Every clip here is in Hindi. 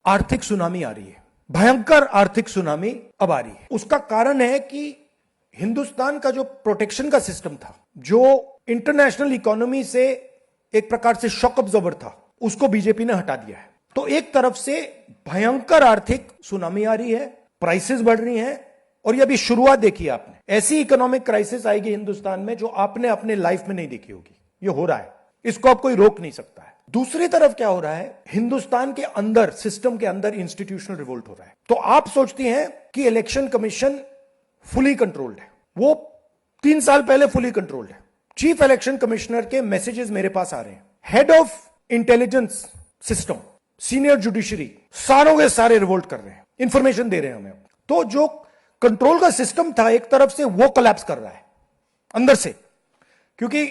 आर्थिक सुनामी आ रही है, भयंकर आर्थिक सुनामी अब आ रही है। उसका कारण है कि हिंदुस्तान का जो प्रोटेक्शन का सिस्टम था, जो इंटरनेशनल इकोनॉमी से एक प्रकार से शॉक अब्जॉर्बर था, उसको बीजेपी ने हटा दिया है। तो एक तरफ से भयंकर आर्थिक सुनामी आ रही है, प्राइसेस बढ़ रही हैं, और ये अभी शुरुआत देखी है आपने। ऐसी इकोनॉमिक क्राइसिस आएगी हिंदुस्तान में जो आपने अपने लाइफ में नहीं देखी होगी। ये हो रहा है, इसको अब कोई रोक नहीं सकता है। दूसरी तरफ क्या हो रहा है, हिंदुस्तान के अंदर, सिस्टम के अंदर इंस्टीट्यूशनल रिवोल्ट हो रहा है। तो आप सोचती हैं कि इलेक्शन कमीशन फुली कंट्रोल्ड है। वो 3 साल पहले फुली कंट्रोल्ड है। चीफ इलेक्शन कमिश्नर के मैसेजेस मेरे पास आ रहे हैं, head of intelligence system, senior judiciary, सारों के सारे रिवोल्ट कर रहे हैं, इंफॉर्मेशन दे रहे हैं हमें। तो जो कंट्रोल का सिस्टम था एक तरफ से, वो कोलैप्स कर रहा है अंदर से, क्योंकि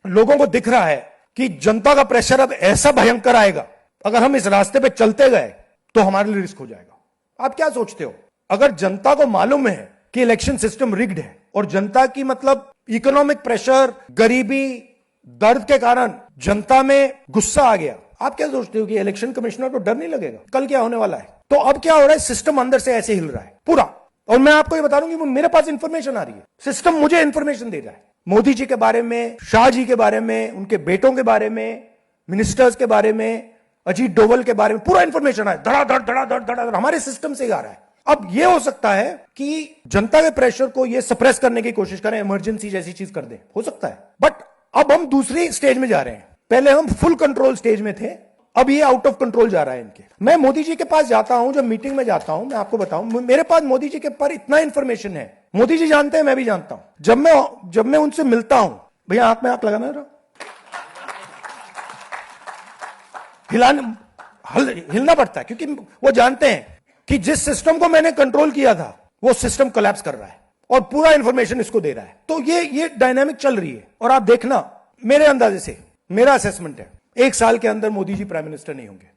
लोगों को दिख रहा है कि जनता का प्रेशर अब ऐसा भयंकर आएगा, अगर हम इस रास्ते पे चलते गए तो हमारे लिए रिस्क हो जाएगा। आप क्या सोचते हो, अगर जनता को मालूम है कि इलेक्शन सिस्टम रिग्ड है और जनता की मतलब इकोनॉमिक प्रेशर, गरीबी, दर्द के कारण जनता में गुस्सा आ गया, आप क्या सोचते हो कि इलेक्शन कमिश्नर को डर नहीं लगेगा कल क्या होने वाला है? तो अब क्या हो रहा है, सिस्टम अंदर से ऐसे हिल रहा है पूरा। और मैं आपको ये बता दूं कि मेरे पास इंफॉर्मेशन आ रही है, सिस्टम मुझे इंफॉर्मेशन दे रहा है, मोदी जी के बारे में, शाह जी के बारे में, उनके बेटों के बारे में, मिनिस्टर्स के बारे में, अजीत डोवल के बारे में पूरा इंफॉर्मेशन है, धड़ाधड़ धड़ाधड़ धड़ाधड़ हमारे सिस्टम से ही आ रहा है। अब यह हो सकता है कि जनता के प्रेशर को यह सप्रेस करने की कोशिश करें, इमरजेंसी जैसी चीज कर दें, हो सकता है। बट अब हम दूसरी स्टेज में जा रहे हैं। पहले हम फुल कंट्रोल स्टेज में थे, अब ये आउट ऑफ कंट्रोल जा रहा है इनके। मैं मोदी जी के पास जाता हूं, जब मीटिंग में जाता हूं, मैं आपको बताऊं, मेरे पास मोदी जी के पर इतना इंफॉर्मेशन है, मोदी जी जानते हैं, मैं भी जानता हूं। जब मैं उनसे मिलता हूं, भैया आंख में आंख लगाना जरा, हिलना पड़ता है, क्योंकि वो जानते हैं कि जिस सिस्टम को मैंने कंट्रोल किया था वो सिस्टम कोलैप्स कर रहा है और पूरा इंफॉर्मेशन इसको दे रहा है। तो ये डायनामिक चल रही है। और आप देखना, मेरे अंदाजे से, मेरा असेसमेंट है, 1 साल के अंदर मोदी जी प्राइम मिनिस्टर नहीं होंगे।